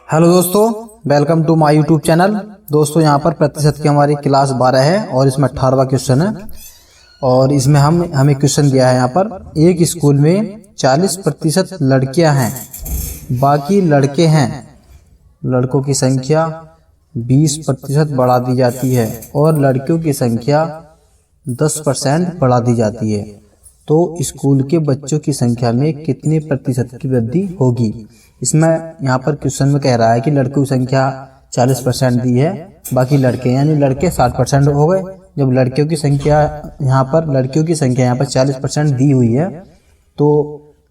Hello दोस्तों, welcome to my YouTube channel. दोस्तों यहाँ पर प्रतिशत की हमारी क्लास 12 है और इसमें 18वां क्वेश्चन है। और इसमें हमें क्वेश्चन दिया है यहाँ पर, एक स्कूल में 40% लड़कियां हैं, बाकी लड़के हैं। लड़कों की संख्या 20% बढ़ा दी जाती है और लड़कियों की संख्या 10% बढ़ा दी जाती है। तो स्कूल के बच्चों की संख्या में कितने प्रतिशत की वृद्धि होगी। इसमें यहाँ पर क्वेश्चन में कह रहा है कि लड़कों की संख्या 40% दी है, बाकी लड़के यानी लड़के 60% हो गए। जब लड़कियों की संख्या यहाँ पर 40% दी हुई है तो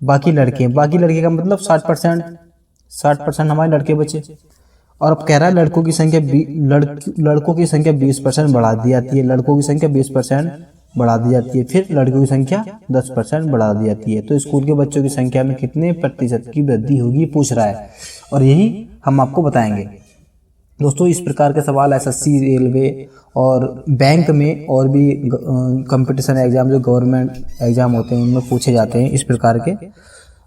बाकी लड़के का मतलब 60% हमारे लड़के बचे। और अब कह रहा है लड़कों की संख्या 20% बढ़ा दी जाती है। लड़कों की संख्या 20% बढ़ा दी जाती है, फिर लड़कियों की संख्या 10% बढ़ा दी जाती है। तो स्कूल के बच्चों की संख्या में कितने प्रतिशत की वृद्धि होगी पूछ रहा है, और यही हम आपको बताएंगे। दोस्तों इस प्रकार के सवाल एसएससी, रेलवे और बैंक में और भी कंपटीशन एग्जाम जो गवर्नमेंट एग्जाम होते हैं उनमें पूछे जाते हैं इस प्रकार के।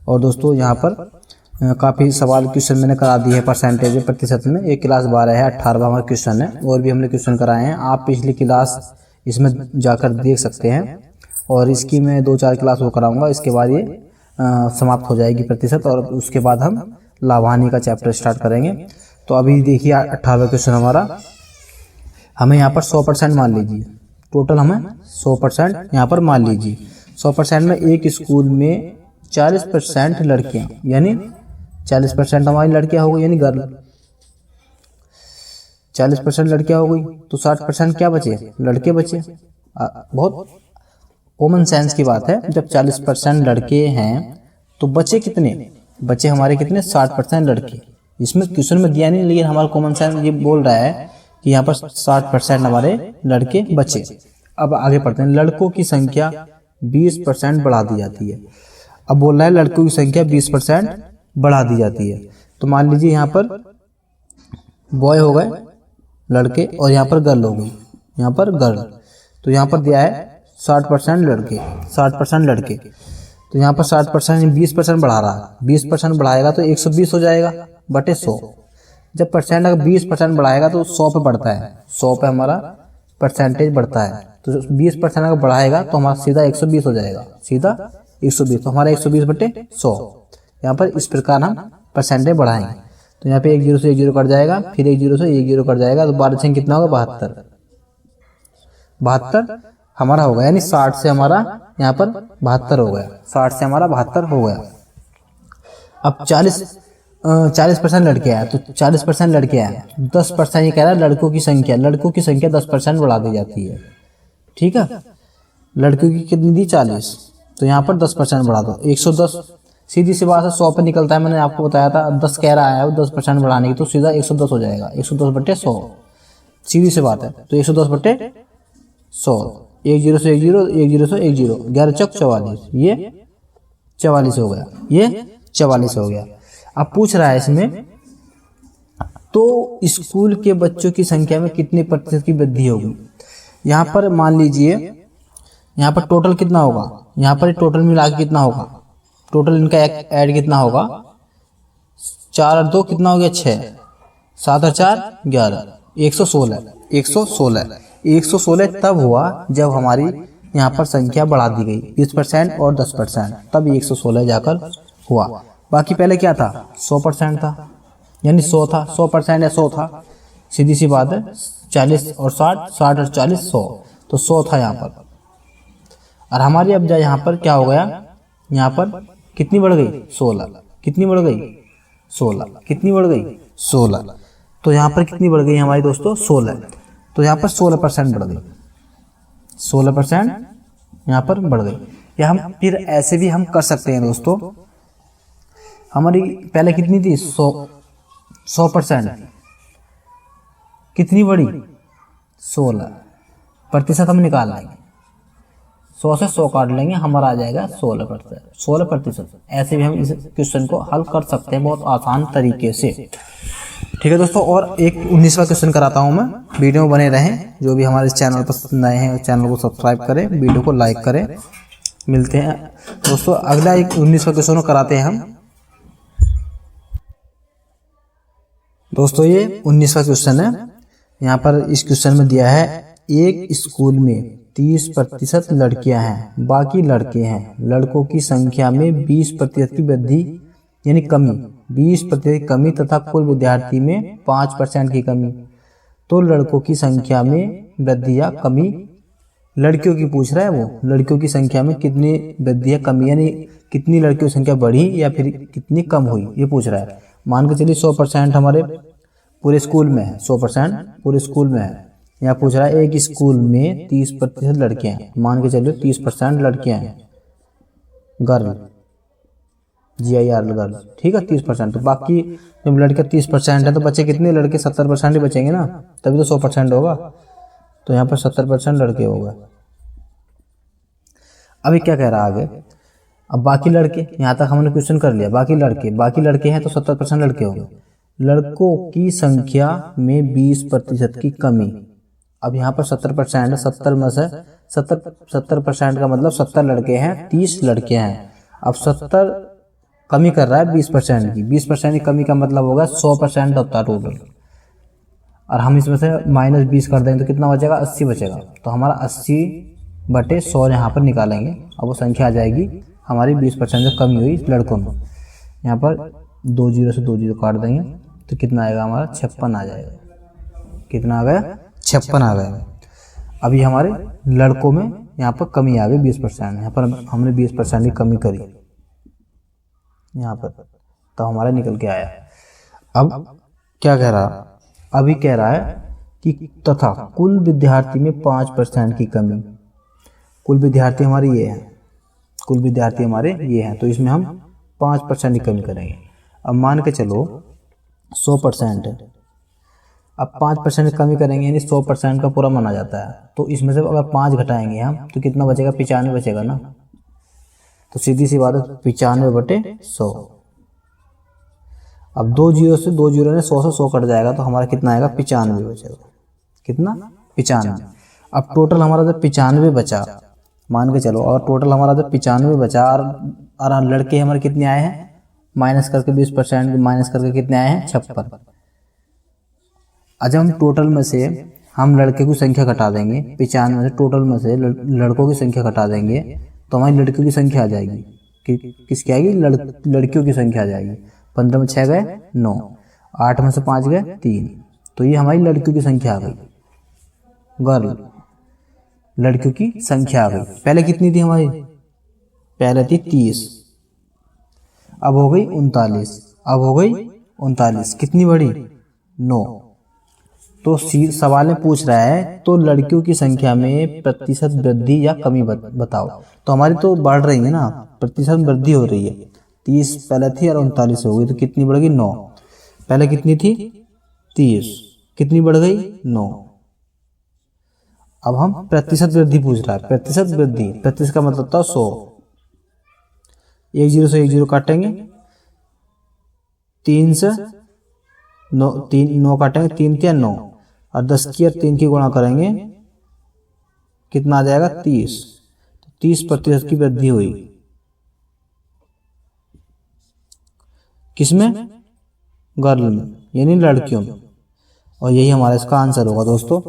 और दोस्तों यहाँ पर काफ़ी सवाल क्वेश्चन मैंने करा दिए हैं परसेंटेज प्रतिशत में। एक क्लास 12 है, 18वां क्वेश्चन है, और भी हमने क्वेश्चन कराए हैं। आप पिछली क्लास इसमें जाकर देख सकते हैं, और इसकी मैं 2-4 क्लास वो कराऊंगा। इसके बाद ये समाप्त हो जाएगी प्रतिशत, और उसके बाद हम लाभानी का चैप्टर स्टार्ट करेंगे। तो अभी देखिए 18वां क्वेश्चन हमारा, हमें यहाँ पर 100% मान लीजिए, टोटल हमें 100% यहाँ पर मान लीजिए। 100% में एक स्कूल में 40% लड़कियाँ, यानी 40% हमारी लड़कियाँ हो गई, यानी गर्ल 40% लड़कियां हो गई, तो 60% क्या बचे, लड़के बचे। बहुत कॉमन सेंस की बात है, जब 40% लड़के हैं तो बचे कितने, बचे हमारे कितने 60% लड़के। इसमें क्वेश्चन में दिया नहीं, लेकिन हमारा कॉमन सेंस ये बोल रहा है कि यहाँ पर 60% हमारे लड़के बचे। अब आगे पढ़ते हैं। लड़कों की संख्या 20% बढ़ा दी जाती है। अब बोल रहा है लड़कों की संख्या 20% बढ़ा दी जाती है। तो मान लीजिए यहाँ पर बॉय हो गए लड़के, और यहाँ पर गर्ल हो गई, यहाँ पर गर्ल। तो यहाँ पर दिया है 60% लड़के, 60% लड़के। तो यहाँ पर 60% 20% बढ़ा रहा है, 20% बढ़ाएगा तो 120 हो जाएगा बटे 100। जब परसेंट अगर 20% बढ़ाएगा तो 100 पे बढ़ता है, 100 पे हमारा परसेंटेज बढ़ता है। तो 20% अगर बढ़ाएगा तो हमारा सीधा 120 हो जाएगा, सीधा 120। तो हमारा 120 बटे 100। यहाँ पर इस प्रकार हम परसेंटेज बढ़ाएंगे। तो यहाँ पे 1 0 से 1 0 कट जाएगा, फिर 1 0 से 1 0 कट जाएगा, तो 12 से कितना होगा 72 हमारा होगा, यानी 60 से हमारा यहाँ पर 72 हो गया, 60 से हमारा 72 हो गया। अब 40% लड़के आए, तो 40% लड़के आए, 10% ये कह रहा है लड़कों की संख्या 10% बढ़ा दी जाती है। ठीक है, लड़कियों की कितनी दी 40, तो यहाँ पर 10% बढ़ा दो, 110। सीधी सी बात है, 100 पे निकलता है, मैंने आपको बताया था। 10 कह रहा है वो 10% बढ़ाने की, तो सीधा 110 हो जाएगा, 110 बटे 100, सीधी सी बात है। तो 110 बटे 100, 1 0 से 1 0, 1 0 से 1 0, 11 चौक 44, ये 44 हो गया, ये 44 हो गया। अब पूछ रहा है इसमें, तो स्कूल के बच्चों की संख्या में कितने प्रतिशत की वृद्धि होगी। यहाँ पर मान लीजिए, यहाँ पर टोटल कितना होगा, यहाँ पर टोटल मिला के कितना होगा, टोटल इनका ऐड कितना होगा, 4 और 2 कितना हो गया 6, 7 और 4 11, 116 तब हुआ जब हमारी यहाँ पर संख्या बढ़ा दी गई 20% और 10%, तब 116 जाकर हुआ। बाकी पहले क्या था, 100% था, यानी 100 था, 100% या 100 था, सीधी सी बात है। 40 और 60, 60 और 40 100, तो 100 था यहाँ पर। और हमारी अब यहाँ पर क्या हो गया, यहाँ पर कितनी बढ़ गई 16, कितनी बढ़ गई 16, कितनी बढ़ गई 16। तो यहाँ पर कितनी बढ़ गई हमारी दोस्तों 16, तो यहाँ पर 16% बढ़ गई, 16% यहाँ पर बढ़ गई। या हम फिर ऐसे भी हम कर सकते हैं दोस्तों, हमारी पहले कितनी थी 100%, कितनी बढ़ी 16 प्रतिशत हम निकाल लेंगे, 100 से 100 काट लेंगे, हमारा आ जाएगा 16%। ऐसे भी हम इस क्वेश्चन को हल कर सकते हैं बहुत आसान तरीके से। ठीक है दोस्तों, और एक 19वां क्वेश्चन कराता हूं मैं, वीडियो में बने रहें। जो भी हमारे इस चैनल पर पसंद आए हैं चैनल को सब्सक्राइब करें, वीडियो को लाइक करें। मिलते हैं दोस्तों अगला एक 19वां क्वेश्चन कराते हैं हम। दोस्तों ये 19वां क्वेश्चन है। यहाँ पर इस क्वेश्चन में दिया है एक स्कूल में 30% लड़कियां हैं, बाकी लड़के हैं। लड़कों की संख्या में 20% की वृद्धि यानी कमी, 20% की कमी तथा कुल विद्यार्थी में 5% की कमी। तो लड़कों की संख्या में वृद्धि या कमी, लड़कियों की पूछ रहा है वो, लड़कियों की संख्या में कितनी वृद्धि या कमी यानी कितनी लड़कियों की संख्या बढ़ी या फिर कितनी कम हुई, ये पूछ रहा है। मान के चलिए 100% हमारे पूरे स्कूल में है, 100% पूरे स्कूल में है। यहाँ पूछ रहा है एक स्कूल में 30% लड़कियां हैं, मान के चलिए 30% लड़कियां हैं, गर्ल, GIR गर्ल, ठीक है 30%। तो बाकी जब लड़कियां 30% है तो बच्चे कितने, लड़के 70% ही बचेंगे ना, तभी तो 100% होगा। तो यहाँ पर 70% लड़के हो गए। अभी क्या कह रहा है आगे, अब बाकी लड़के, यहाँ तक हमने क्वेश्चन कर लिया, बाकी लड़के हैं तो 70% लड़के हो गए। लड़कों की संख्या में 20% की कमी। अब यहाँ पर 70% है, 70 में से 70% का मतलब 70 लड़के हैं, 30 लड़के हैं। अब 70 कमी कर रहा है 20% की, 20% की कमी का मतलब होगा 100% होता है टोटल। और हम इसमें से -20 कर देंगे तो कितना बचेगा, 80 बचेगा। तो हमारा 80/100 यहाँ पर निकालेंगे। अब वो संख्या आ जाएगी हमारी 20% जो कमी हुई लड़कों में। यहाँ पर 2 0 से 2 0 काट देंगे तो कितना आएगा हमारा, 56 आ जाएगा। कितना आ गया, 56 आ गया। अभी हमारे लड़कों में यहाँ पर कमी आ गई 20%, यहाँ पर हमने 20% की कमी करी यहाँ पर, तो हमारा निकल के आया। अब क्या कह रहा, अभी कह रहा है कि तथा कुल विद्यार्थी में 5% की कमी। कुल विद्यार्थी हमारे ये हैं, कुल विद्यार्थी हमारे ये हैं, तो इसमें हम 5% की कमी करेंगे। अब मान के चलो 100% है, अब 5% की कमी करेंगे यानी 100% का पूरा माना जाता है। तो इसमें से अगर 5 घटाएंगे हम तो कितना बचेगा, 95 बचेगा ना। तो सीधी सी बात है 95/100। अब 2 0 से 2 0 ने 100 से 100 कट जाएगा तो हमारा कितना आएगा, 95 बचेगा। कितना, 95। अब टोटल हमारा जब 95 बचा, मान के चलो, और टोटल हमारा जब 95 बचा और लड़के हमारे कितने आए हैं, माइनस करके 20% माइनस करके कितने आए हैं, 56। आज हम टोटल में से हम लड़के की संख्या घटा देंगे, 95 से टोटल में से लड़कों की संख्या घटा देंगे तो हमारी लड़कियों की संख्या आ जाएगी। किसकी आएगी, लड़कियों की संख्या आ जाएगी। 15 में 6 गए 9, 8 में से 5 गए 3, तो ये हमारी लड़कियों की संख्या आ गई, गर्ल, लड़कियों की संख्या आ गई। पहले कितनी थी हमारी, पहले थी 30, अब हो गई 39, अब हो गई 39, कितनी बढ़ी, 9। तो सवाल में पूछ रहा है तो लड़कियों की संख्या में प्रतिशत वृद्धि या कमी बताओ। तो हमारी तो बढ़ रही है ना, प्रतिशत वृद्धि हो रही है। 30 पहले थी और 39 हो गई, तो कितनी बढ़ गई, 9। पहले कितनी थी, 30, कितनी बढ़ गई, 9। अब हम प्रतिशत वृद्धि पूछ रहा है, प्रतिशत वृद्धि, प्रतिशत का मतलब था 100। 1 0 से 1 0 काटेंगे, 3 से 9, 9 काटेंगे, 3 3 9, और 10 की और 3 की गुणा करेंगे, कितना आ जाएगा, 30। 30% की वृद्धि हुई, किसमें, गर्ल में, यानी लड़कियों में। और यही हमारा इसका आंसर होगा दोस्तों।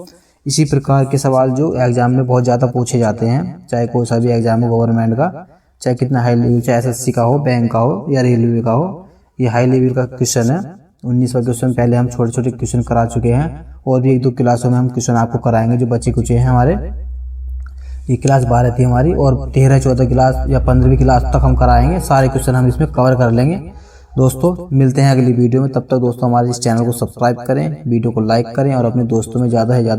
इसी प्रकार के सवाल जो एग्जाम में बहुत ज़्यादा पूछे जाते हैं, चाहे कोई सा भी एग्जाम हो गवर्नमेंट का, चाहे कितना हाई लेवल, चाहे SSC का हो, बैंक का हो या रेलवे का हो, ये हाई लेवल का क्वेश्चन है। 19वां क्वेश्चन पहले हम छोटे छोटे क्वेश्चन करा चुके हैं, और भी 1-2 क्लासों में हम क्वेश्चन आपको कराएंगे जो बच्चे कुछ हैं हमारे। ये क्लास 12 थी हमारी, और 13-14 क्लास या 15वीं क्लास तक हम कराएंगे। सारे क्वेश्चन हम इसमें कवर कर लेंगे। दोस्तों मिलते हैं अगली वीडियो में, तब तक दोस्तों हमारे इस चैनल को सब्सक्राइब करें, वीडियो को लाइक करें और अपने दोस्तों में ज़्यादा से ज़्यादा